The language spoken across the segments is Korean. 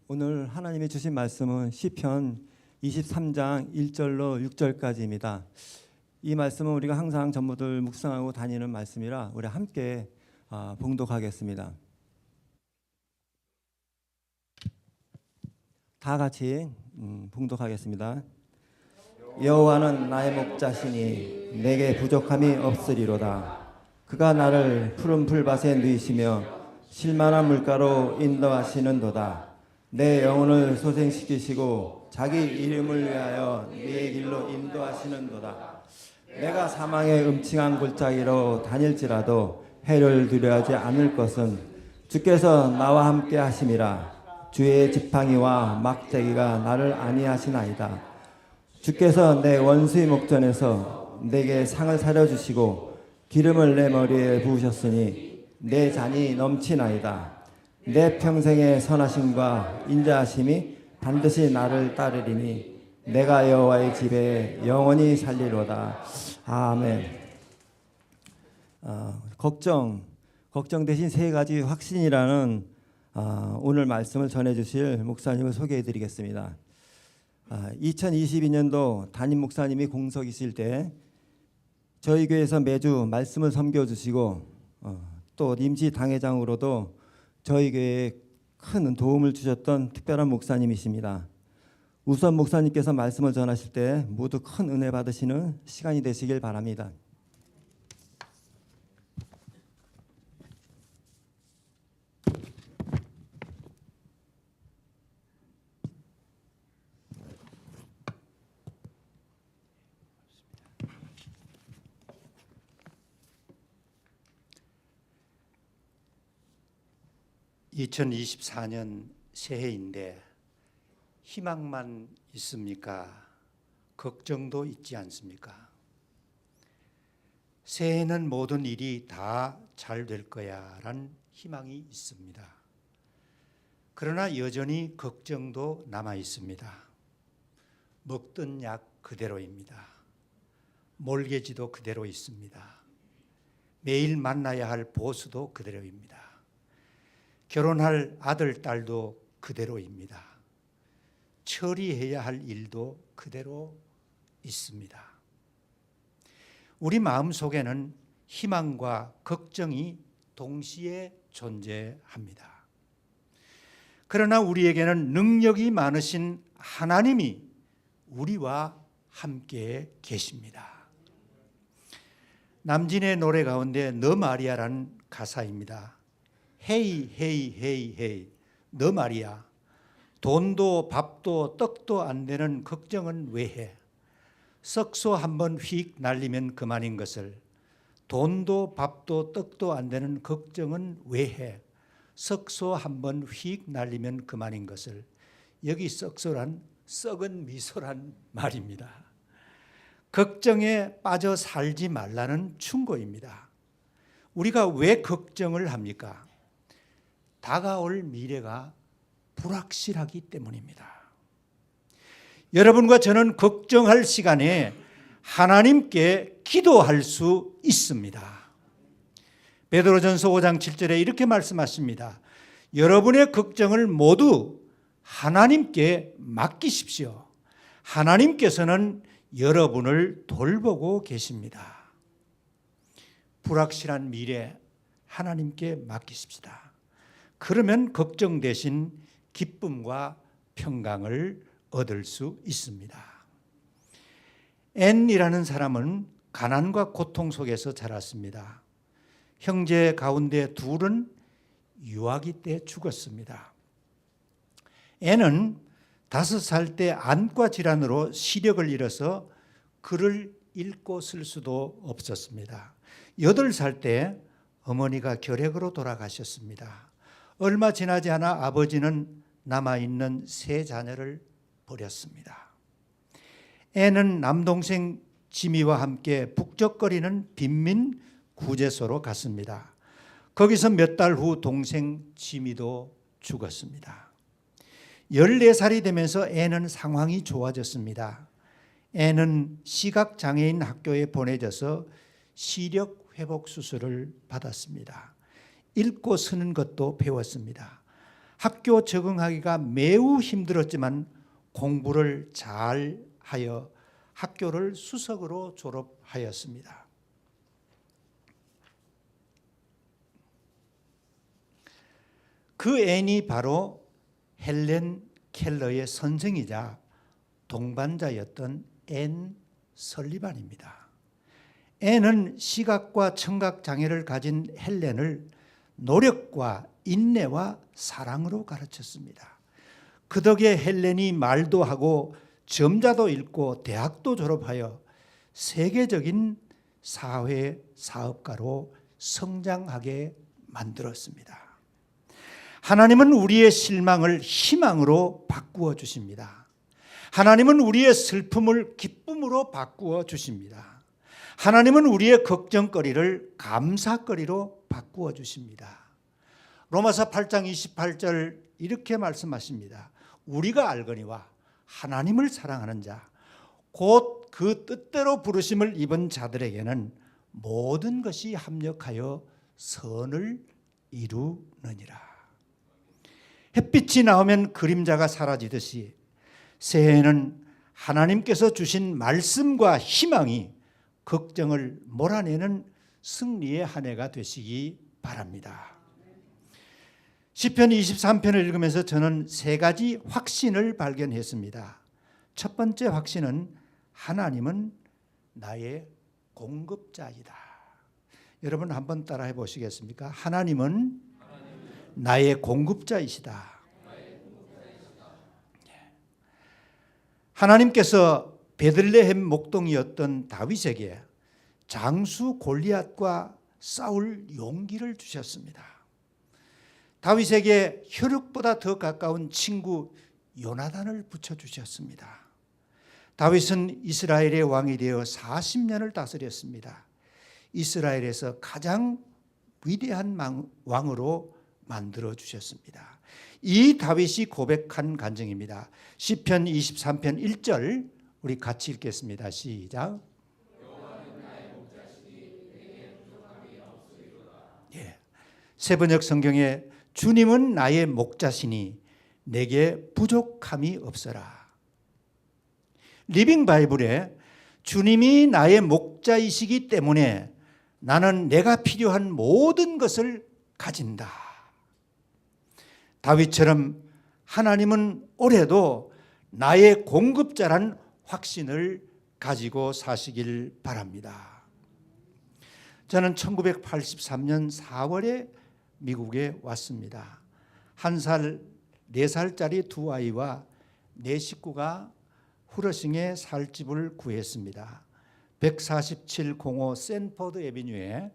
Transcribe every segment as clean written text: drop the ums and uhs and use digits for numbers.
오늘 하나님이 주신 말씀은 시편 23장 1절로 6절까지입니다. 이 말씀은 우리가 항상 전부들 묵상하고 다니는 말씀이라 우리 함께 봉독하겠습니다. 다 같이 봉독하겠습니다. 여호와는 나의 목자시니 내게 부족함이 없으리로다. 그가 나를 푸른 풀밭에 누이시며 실만한 물가로 인도하시는도다. 내 영혼을 소생시키시고 자기 이름을 위하여 네 길로 인도하시는도다. 내가 사망의 음침한 골짜기로 다닐지라도 해를 두려워하지 않을 것은 주께서 나와 함께 하심이라. 주의 지팡이와 막대기가 나를 안위하시나이다. 주께서 내 원수의 목전에서 내게 상을 차려주시고 기름을 내 머리에 부으셨으니 내 잔이 넘치나이다. 내 평생의 선하심과 인자하심이 반드시 나를 따르리니 내가 여호와의 집에 영원히 살리로다. 아멘. 걱정 대신 세 가지 확신이라는 오늘 말씀을 전해주실 목사님을 소개해드리겠습니다. 2022년도 담임 목사님이 공석이실 때 저희 교회에서 매주 말씀을 섬겨주시고 또 임시 당회장으로도 저희 교회에 큰 도움을 주셨던 특별한 목사님이십니다. 우선 목사님께서 말씀을 전하실 때 모두 큰 은혜 받으시는 시간이 되시길 바랍니다. (2024년) 새해인데 희망만 있습니까? 걱정도 있지 않습니까? 새해에는 모든 일이 다 잘 될 거야 라는 희망이 있습니다. 그러나 여전히 걱정도 남아 있습니다. 먹던 약 그대로입니다. 몰개지도 그대로 있습니다. 매일 만나야 할 보수도 그대로입니다. 결혼할 아들, 딸도 그대로입니다. 처리해야 할 일도 그대로 있습니다. 우리 마음속에는 희망과 걱정이 동시에 존재합니다. 그러나 우리에게는 능력이 많으신 하나님이 우리와 함께 계십니다. 남진의 노래 가운데 너 마리아라는 가사입니다. 헤이 헤이 헤이 헤이 너 말이야. 돈도 밥도 떡도 안 되는 걱정은 왜 해? 썩소 한번 휙 날리면 그만인 것을. 돈도 밥도 떡도 안 되는 걱정은 왜 해? 썩소 한번 휙 날리면 그만인 것을. 여기 썩소란 썩은 미소란 말입니다. 걱정에 빠져 살지 말라는 충고입니다. 우리가 왜 걱정을 합니까? 다가올 미래가 불확실하기 때문입니다. 여러분과 저는 걱정할 시간에 하나님께 기도할 수 있습니다. 베드로전서 5장 7절에 이렇게 말씀하십니다. 여러분의 걱정을 모두 하나님께 맡기십시오. 하나님께서는 여러분을 돌보고 계십니다. 불확실한 미래 하나님께 맡기십시다. 그러면 걱정 대신 기쁨과 평강을 얻을 수 있습니다. 앤이라는 사람은 가난과 고통 속에서 자랐습니다. 형제 가운데 둘은 유아기 때 죽었습니다. 앤은 5살 때 안과 질환으로 시력을 잃어서 글을 읽고 쓸 수도 없었습니다. 8살 때 어머니가 결핵으로 돌아가셨습니다. 얼마 지나지 않아 아버지는 남아있는 3 자녀를 버렸습니다. 앤은 남동생 지미와 함께 북적거리는 빈민 구제소로 갔습니다. 거기서 몇 달 후 동생 지미도 죽었습니다. 14살이 되면서 앤은 상황이 좋아졌습니다. 앤은 시각장애인 학교에 보내져서 시력 회복 수술을 받았습니다. 읽고 쓰는 것도 배웠습니다. 학교 적응하기가 매우 힘들었지만 공부를 잘 하여 학교를 수석으로 졸업하였습니다. 그 앤이 바로 헬렌 켈러의 선생이자 동반자였던 앤 설리반입니다. 앤은 시각과 청각 장애를 가진 헬렌을 노력과 인내와 사랑으로 가르쳤습니다. 그 덕에 헬렌이 말도 하고 점자도 읽고 대학도 졸업하여 세계적인 사회 사업가로 성장하게 만들었습니다. 하나님은 우리의 실망을 희망으로 바꾸어 주십니다. 하나님은 우리의 슬픔을 기쁨으로 바꾸어 주십니다. 하나님은 우리의 걱정거리를 감사거리로 바꾸어 주십니다. 로마서 8장 28절 이렇게 말씀하십니다. 우리가 알거니와 하나님을 사랑하는 자 곧 그 뜻대로 부르심을 입은 자들에게는 모든 것이 합력하여 선을 이루느니라. 햇빛이 나오면 그림자가 사라지듯이 새해에는 하나님께서 주신 말씀과 희망이 걱정을 몰아내는 승리의 한 해가 되시기 바랍니다. 시편 23편을 읽으면서 저는 세 가지 확신을 발견했습니다. 첫 번째 확신은 하나님은 나의 공급자이다. 여러분 한번 따라해 보시겠습니까? 하나님은 나의 공급자이시다. 하나님께서 베들레헴 목동이었던 다윗에게 장수 골리앗과 싸울 용기를 주셨습니다. 다윗에게 혈육보다 더 가까운 친구 요나단을 붙여주셨습니다. 다윗은 이스라엘의 왕이 되어 40년을 다스렸습니다. 이스라엘에서 가장 위대한 왕으로 만들어 주셨습니다. 이 다윗이 고백한 간증입니다. 시편 23편 1절 우리 같이 읽겠습니다. 시작. 예. 세번역 성경에 주님은 나의 목자시니 내게 부족함이 없어라. 리빙 바이블에 주님이 나의 목자이시기 때문에 나는 내가 필요한 모든 것을 가진다. 다윗처럼 하나님은 올해도 나의 공급자란 확신을 가지고 사시길 바랍니다. 저는 1983년 4월에 미국에 왔습니다. 1살, 4살짜리 두 아이와 내 식구가 후러싱에 살 집을 구했습니다. 14705 샌퍼드 애비뉴에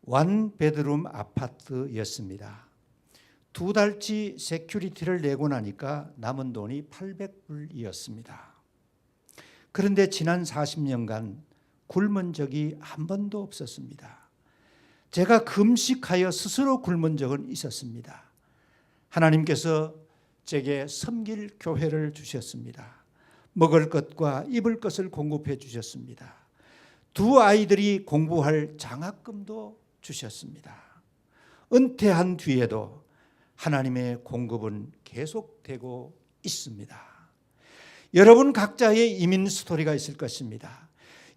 원 베드룸 아파트였습니다. 2달치 세큐리티를 내고 나니까 남은 돈이 $800이었습니다. 그런데 지난 40년간 굶은 적이 한 번도 없었습니다. 제가 금식하여 스스로 굶은 적은 있었습니다. 하나님께서 제게 섬길 교회를 주셨습니다. 먹을 것과 입을 것을 공급해 주셨습니다. 두 아이들이 공부할 장학금도 주셨습니다. 은퇴한 뒤에도 하나님의 공급은 계속되고 있습니다. 여러분 각자의 이민 스토리가 있을 것입니다.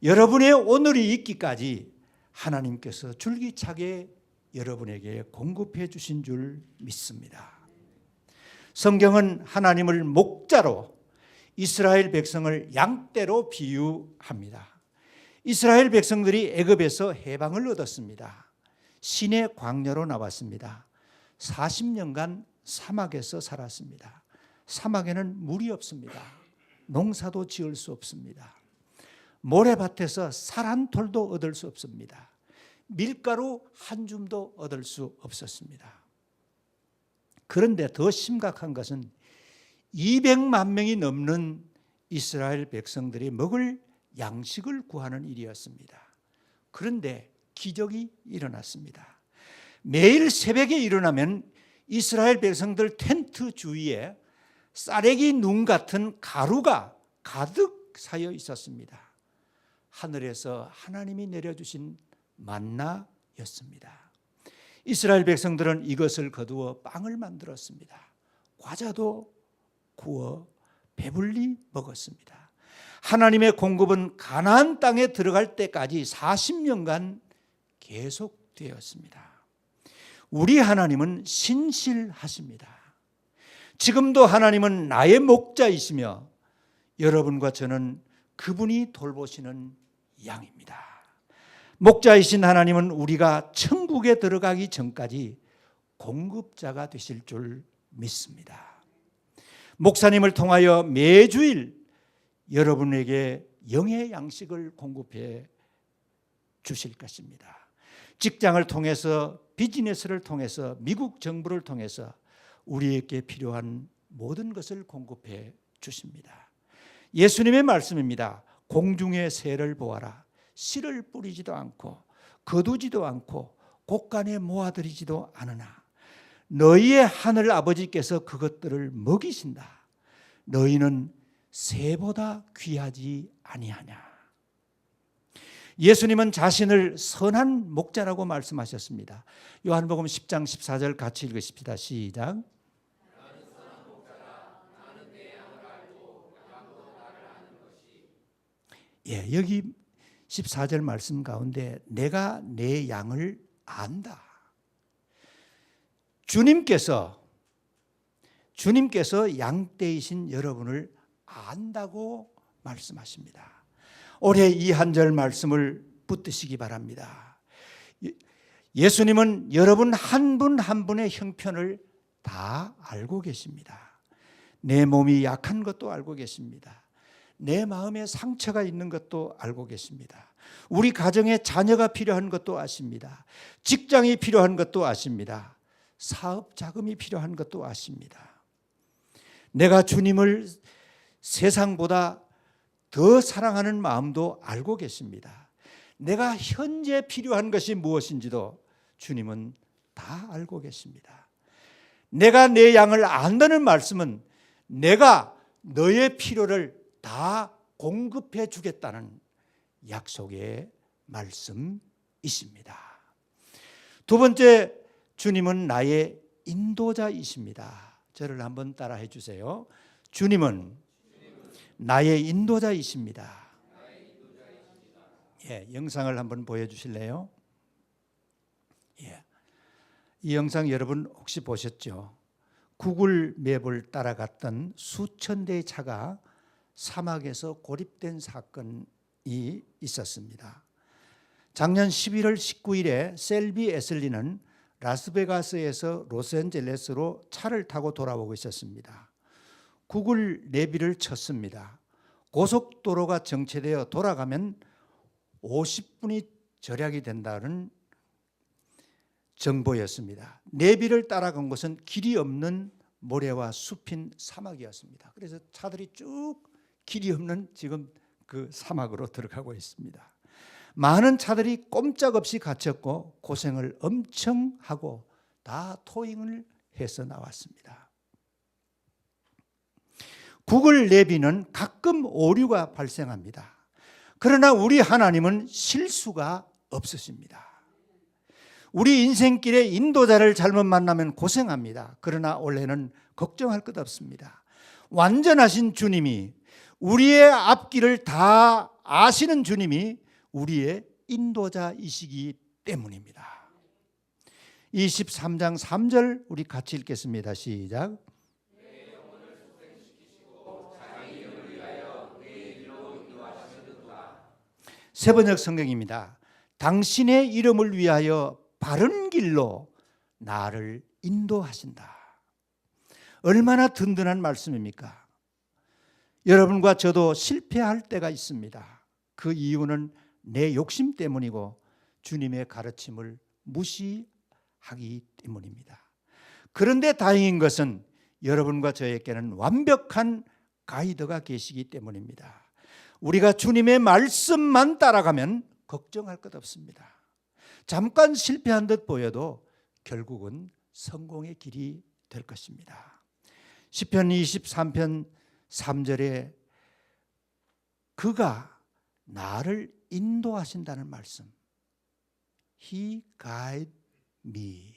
여러분의 오늘이 있기까지 하나님께서 줄기차게 여러분에게 공급해 주신 줄 믿습니다. 성경은 하나님을 목자로 이스라엘 백성을 양떼로 비유합니다. 이스라엘 백성들이 애굽에서 해방을 얻었습니다. 신의 광야로 나왔습니다. 40년간 사막에서 살았습니다. 사막에는 물이 없습니다. 농사도 지을 수 없습니다. 모래밭에서 쌀 한 톨도 얻을 수 없습니다. 밀가루 한 줌도 얻을 수 없었습니다. 그런데 더 심각한 것은 200만 명이 넘는 이스라엘 백성들이 먹을 양식을 구하는 일이었습니다. 그런데 기적이 일어났습니다. 매일 새벽에 일어나면 이스라엘 백성들 텐트 주위에 쌀래기 눈 같은 가루가 가득 쌓여 있었습니다. 하늘에서 하나님이 내려주신 만나였습니다. 이스라엘 백성들은 이것을 거두어 빵을 만들었습니다. 과자도 구워 배불리 먹었습니다. 하나님의 공급은 가나안 땅에 들어갈 때까지 40년간 계속되었습니다. 우리 하나님은 신실하십니다. 지금도 하나님은 나의 목자이시며 여러분과 저는 그분이 돌보시는 양입니다. 목자이신 하나님은 우리가 천국에 들어가기 전까지 공급자가 되실 줄 믿습니다. 목사님을 통하여 매주일 여러분에게 영의 양식을 공급해 주실 것입니다. 직장을 통해서, 비즈니스를 통해서, 미국 정부를 통해서 우리에게 필요한 모든 것을 공급해 주십니다. 예수님의 말씀입니다. 공중의 새를 보아라. 씨를 뿌리지도 않고 거두지도 않고 곳간에 모아들이지도 않으나 너희의 하늘 아버지께서 그것들을 먹이신다. 너희는 새보다 귀하지 아니하냐. 예수님은 자신을 선한 목자라고 말씀하셨습니다. 요한복음 10장 14절 같이 읽으십시다. 시작. 예, 여기 14절 말씀 가운데 내가 내 양을 안다. 주님께서 양떼이신 여러분을 안다고 말씀하십니다. 올해 이 한 절 말씀을 붙드시기 바랍니다. 예수님은 여러분 한 분 한 분의 형편을 다 알고 계십니다. 내 몸이 약한 것도 알고 계십니다. 내 마음에 상처가 있는 것도 알고 계십니다. 우리 가정에 자녀가 필요한 것도 아십니다. 직장이 필요한 것도 아십니다. 사업 자금이 필요한 것도 아십니다. 내가 주님을 세상보다 더 사랑하는 마음도 알고 계십니다. 내가 현재 필요한 것이 무엇인지도 주님은 다 알고 계십니다. 내가 내 양을 안다는 말씀은 내가 너의 필요를 다 공급해 주겠다는 약속의 말씀이십니다. 두 번째, 주님은 나의 인도자이십니다. 저를 한번 따라해 주세요. 주님은 나의 인도자이십니다. 예, 영상을 한번 보여주실래요? 예, 이 영상 여러분 혹시 보셨죠? 구글 맵을 따라갔던 수천 대의 차가 사막에서 고립된 사건이 있었습니다. 작년 11월 19일에 셀비 에슬리는 라스베가스에서 로스앤젤레스로 차를 타고 돌아오고 있었습니다. 구글 내비를 쳤습니다. 고속도로가 정체되어 돌아가면 50분이 절약이 된다는 정보였습니다. 내비를 따라간 곳은 길이 없는 모래와 숲인 사막이었습니다. 그래서 차들이 쭉 길이 없는 지금 그 사막으로 들어가고 있습니다. 많은 차들이 꼼짝없이 갇혔고 고생을 엄청 하고 다 토잉을 해서 나왔습니다. 구글 내비는 가끔 오류가 발생합니다. 그러나 우리 하나님은 실수가 없으십니다. 우리 인생길에 인도자를 잘못 만나면 고생합니다. 그러나 원래는 걱정할 것 없습니다. 완전하신 주님이, 우리의 앞길을 다 아시는 주님이 우리의 인도자이시기 때문입니다. 23장 3절 우리 같이 읽겠습니다. 시작. 세번역 성경입니다. 당신의 이름을 위하여 바른 길로 나를 인도하신다. 얼마나 든든한 말씀입니까? 여러분과 저도 실패할 때가 있습니다. 그 이유는 내 욕심 때문이고 주님의 가르침을 무시하기 때문입니다. 그런데 다행인 것은 여러분과 저에게는 완벽한 가이드가 계시기 때문입니다. 우리가 주님의 말씀만 따라가면 걱정할 것 없습니다. 잠깐 실패한 듯 보여도 결국은 성공의 길이 될 것입니다. 시편 23편 3절에 그가 나를 인도하신다는 말씀. He guide me.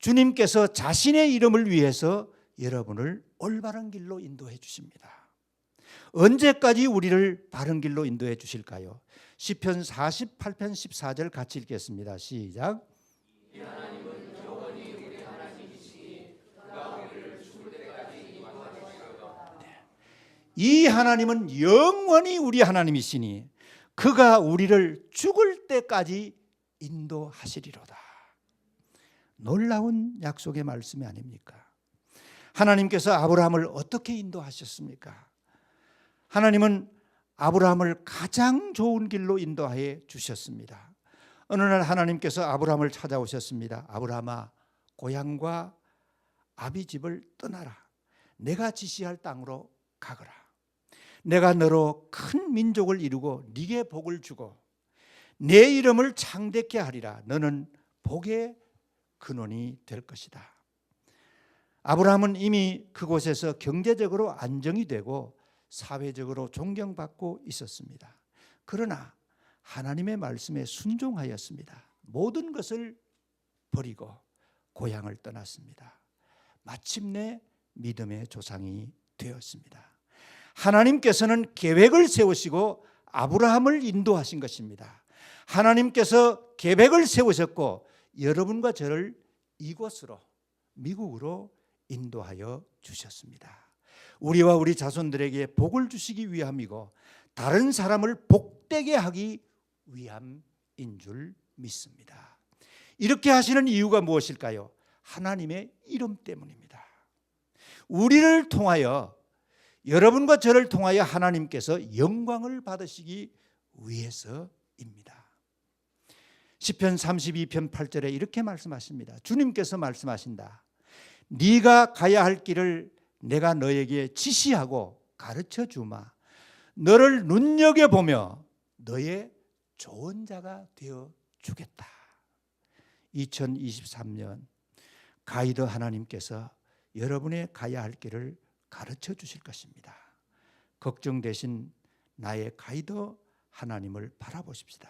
주님께서 자신의 이름을 위해서 여러분을 올바른 길로 인도해 주십니다. 언제까지 우리를 바른 길로 인도해 주실까요? 시편 48편 14절 같이 읽겠습니다. 시작. 이 하나님은 영원히 우리 하나님이시니 그가 우리를 죽을 때까지 인도하시리로다. 놀라운 약속의 말씀이 아닙니까? 하나님께서 아브라함을 어떻게 인도하셨습니까? 하나님은 아브라함을 가장 좋은 길로 인도하여 주셨습니다. 어느 날 하나님께서 아브라함을 찾아오셨습니다. 아브라함아, 고향과 아비 집을 떠나라. 내가 지시할 땅으로 가거라. 내가 너로 큰 민족을 이루고 네게 복을 주고 내 이름을 창대케 하리라. 너는 복의 근원이 될 것이다. 아브라함은 이미 그곳에서 경제적으로 안정이 되고 사회적으로 존경받고 있었습니다. 그러나 하나님의 말씀에 순종하였습니다. 모든 것을 버리고 고향을 떠났습니다. 마침내 믿음의 조상이 되었습니다. 하나님께서는 계획을 세우시고 아브라함을 인도하신 것입니다. 하나님께서 계획을 세우셨고 여러분과 저를 이곳으로, 미국으로 인도하여 주셨습니다. 우리와 우리 자손들에게 복을 주시기 위함이고 다른 사람을 복되게 하기 위함인 줄 믿습니다. 이렇게 하시는 이유가 무엇일까요? 하나님의 이름 때문입니다. 우리를 통하여, 여러분과 저를 통하여 하나님께서 영광을 받으시기 위해서입니다. 시편 32편 8절에 이렇게 말씀하십니다. 주님께서 말씀하신다. 네가 가야 할 길을 내가 너에게 지시하고 가르쳐 주마. 너를 눈여겨보며 너의 좋은 자가 되어 주겠다. 2023년 가이드 하나님께서 여러분의 가야 할 길을 가르쳐 주실 것입니다. 걱정되신 나의 가이드 하나님을 바라보십시다.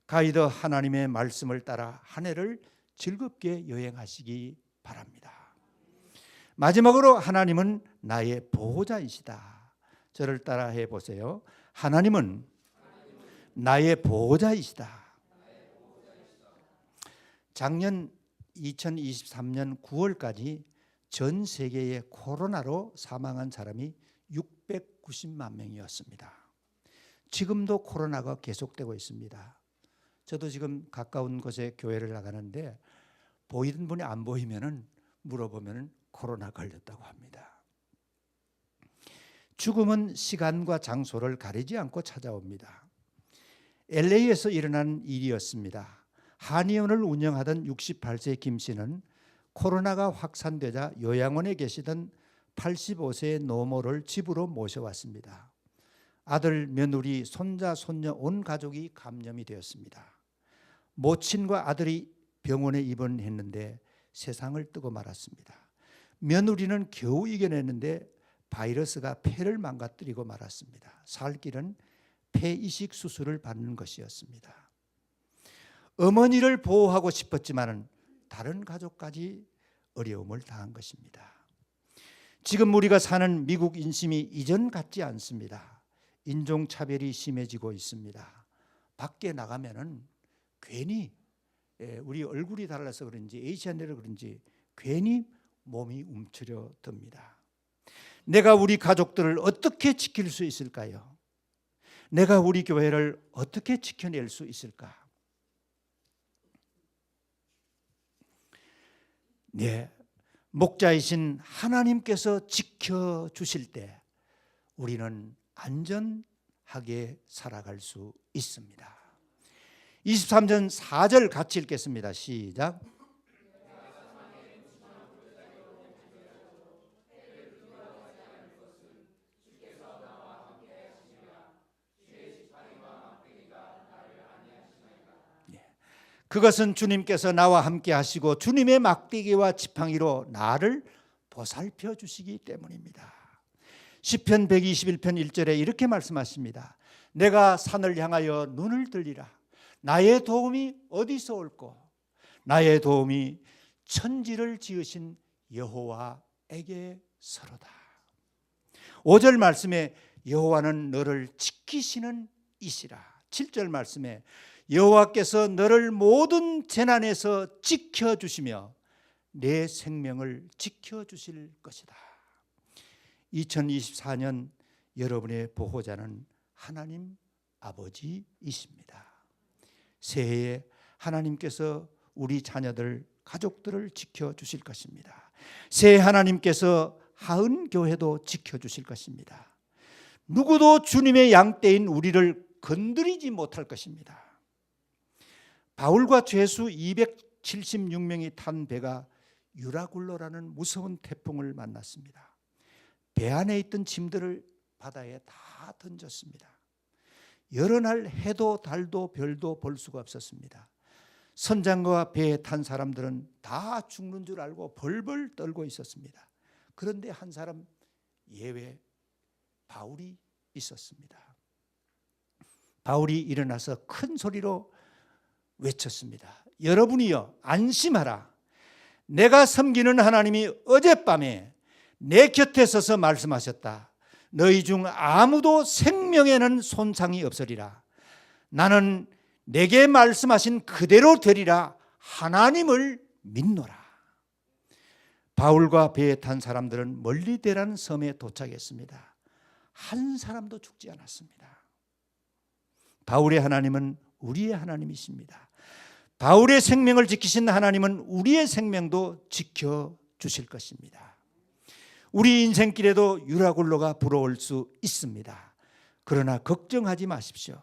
가이드 하나님의 말씀을 따라 한 해를 즐겁게 여행하시기 바랍니다. 마지막으로 하나님은 나의 보호자이시다. 저를 따라 해보세요. 하나님은 나의 보호자이시다. 작년 2023년 9월까지 전 세계의 코로나로 사망한 사람이 690만 명이었습니다. 지금도 코로나가 계속되고 있습니다. 저도 지금 가까운 곳에 교회를 나가는데 보이는 분이 안 보이면은 물어보면은 코로나 걸렸다고 합니다. 죽음은 시간과 장소를 가리지 않고 찾아옵니다. LA에서 일어난 일이었습니다. 한의원을 운영하던 68세 김 씨는 코로나가 확산되자 요양원에 계시던 85세의 노모를 집으로 모셔왔습니다. 아들, 며느리, 손자, 손녀 온 가족이 감염이 되었습니다. 모친과 아들이 병원에 입원했는데 세상을 뜨고 말았습니다. 며느리는 겨우 이겨냈는데 바이러스가 폐를 망가뜨리고 말았습니다. 살 길은 폐 이식 수술을 받는 것이었습니다. 어머니를 보호하고 싶었지만 다른 가족까지 어려움을 당한 것입니다. 지금 우리가 사는 미국 인심이 이전 같지 않습니다. 인종차별이 심해지고 있습니다. 밖에 나가면은 괜히 우리 얼굴이 달라서 그런지 에이시안이라 그런지 괜히 몸이 움츠려듭니다. 내가 우리 가족들을 어떻게 지킬 수 있을까요? 내가 우리 교회를 어떻게 지켜낼 수 있을까? 네, 목자이신 하나님께서 지켜주실 때 우리는 안전하게 살아갈 수 있습니다. 23절 4절 같이 읽겠습니다. 시작. 그것은 주님께서 나와 함께 하시고 주님의 막대기와 지팡이로 나를 보살펴 주시기 때문입니다. 시편 121편 1절에 이렇게 말씀하십니다. 내가 산을 향하여 눈을 들리라. 나의 도움이 어디서 올꼬? 나의 도움이 천지를 지으신 여호와에게서로다. 5절 말씀에 여호와는 너를 지키시는 이시라. 7절 말씀에 여호와께서 너를 모든 재난에서 지켜주시며 내 생명을 지켜주실 것이다. 2024년 여러분의 보호자는 하나님 아버지이십니다. 새해에 하나님께서 우리 자녀들, 가족들을 지켜주실 것입니다. 새해 하나님께서 하은교회도 지켜주실 것입니다. 누구도 주님의 양떼인 우리를 건드리지 못할 것입니다. 바울과 죄수 276명이 탄 배가 유라굴로라는 무서운 태풍을 만났습니다. 배 안에 있던 짐들을 바다에 다 던졌습니다. 여러 날 해도 달도 별도 볼 수가 없었습니다. 선장과 배에 탄 사람들은 다 죽는 줄 알고 벌벌 떨고 있었습니다. 그런데 한 사람 예외, 바울이 있었습니다. 바울이 일어나서 큰 소리로 외쳤습니다. 여러분이여 안심하라. 내가 섬기는 하나님이 어젯밤에 내 곁에 서서 말씀하셨다. 너희 중 아무도 생명에는 손상이 없으리라. 나는 내게 말씀하신 그대로 되리라. 하나님을 믿노라. 바울과 배에 탄 사람들은 멀리데라는 섬에 도착했습니다. 한 사람도 죽지 않았습니다. 바울의 하나님은 우리의 하나님이십니다. 바울의 생명을 지키신 하나님은 우리의 생명도 지켜주실 것입니다. 우리 인생길에도 유라굴로가 불어올 수 있습니다. 그러나 걱정하지 마십시오.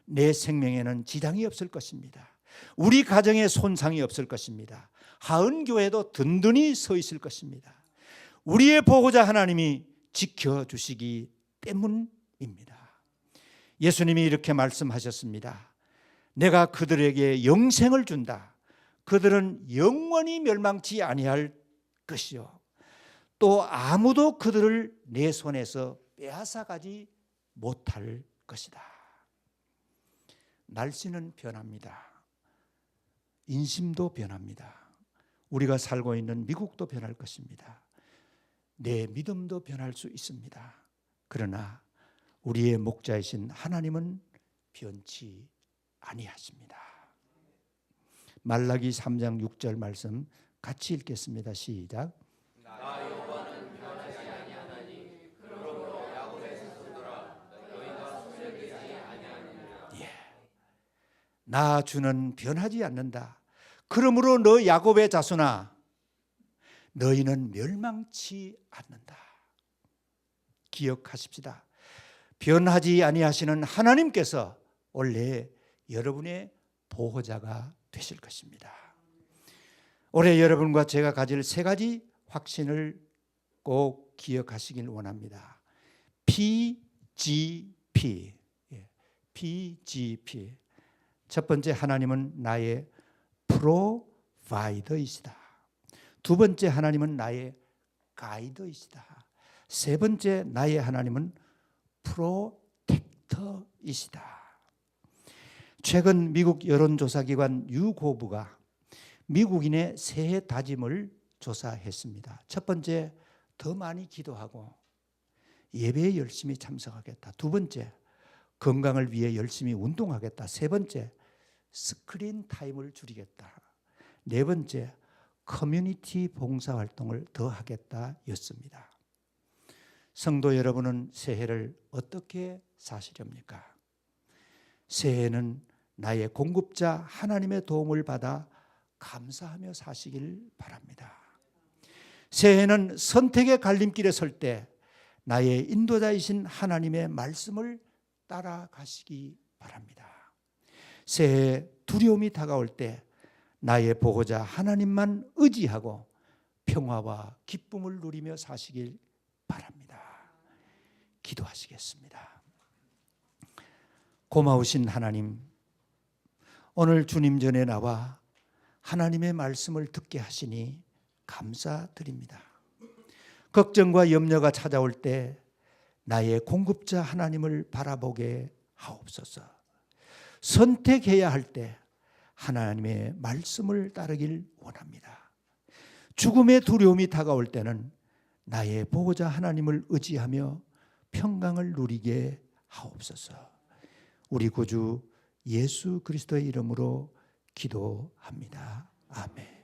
내 생명에는 지장이 없을 것입니다. 우리 가정에 손상이 없을 것입니다. 하은교회도 든든히 서 있을 것입니다. 우리의 보호자 하나님이 지켜주시기 때문입니다. 예수님이 이렇게 말씀하셨습니다. 내가 그들에게 영생을 준다. 그들은 영원히 멸망치 아니할 것이요 또 아무도 그들을 내 손에서 빼앗아가지 못할 것이다. 날씨는 변합니다. 인심도 변합니다. 우리가 살고 있는 미국도 변할 것입니다. 내 믿음도 변할 수 있습니다. 그러나 우리의 목자이신 하나님은 변치 아니하십니다. 말라기 3장 6절 말씀 같이 읽겠습니다. 시작. 나 여호와는 변하지 아니하나니 그러므로 야곱의 자손들아 너희가 소멸되지 아니하느니라. 나 주는 변하지 않는다. 그러므로 너 야곱의 자손아 너희는 멸망치 않는다. 기억하십시다. 변하지 아니하시는 하나님께서 원래 여러분의 보호자가 되실 것입니다. 올해 여러분과 제가 가질 세 가지 확신을 꼭 기억하시길 원합니다. PGP. PGP. 첫 번째, 하나님은 나의 프로바이더이시다. 두 번째, 하나님은 나의 가이드이시다. 세 번째, 나의 하나님은 프로텍터이시다. 최근 미국 여론조사기관 유고브가 미국인의 새해 다짐을 조사했습니다. 첫 번째, 더 많이 기도하고 예배에 열심히 참석하겠다. 두 번째, 건강을 위해 열심히 운동하겠다. 세 번째, 스크린 타임을 줄이겠다. 네 번째, 커뮤니티 봉사활동을 더 하겠다였습니다. 성도 여러분은 새해를 어떻게 사시렵니까? 새해는 나의 공급자 하나님의 도움을 받아 감사하며 사시길 바랍니다. 새해는 선택의 갈림길에 설 때 나의 인도자이신 하나님의 말씀을 따라가시기 바랍니다. 새해 두려움이 다가올 때 나의 보호자 하나님만 의지하고 평화와 기쁨을 누리며 사시길 바랍니다. 기도하시겠습니다. 고마우신 하나님, 오늘 주님 전에 나와 하나님의 말씀을 듣게 하시니 감사드립니다. 걱정과 염려가 찾아올 때 나의 공급자 하나님을 바라보게 하옵소서. 선택해야 할 때 하나님의 말씀을 따르길 원합니다. 죽음의 두려움이 다가올 때는 나의 보호자 하나님을 의지하며 평강을 누리게 하옵소서. 우리 구주 예수 그리스도의 이름으로 기도합니다. 아멘.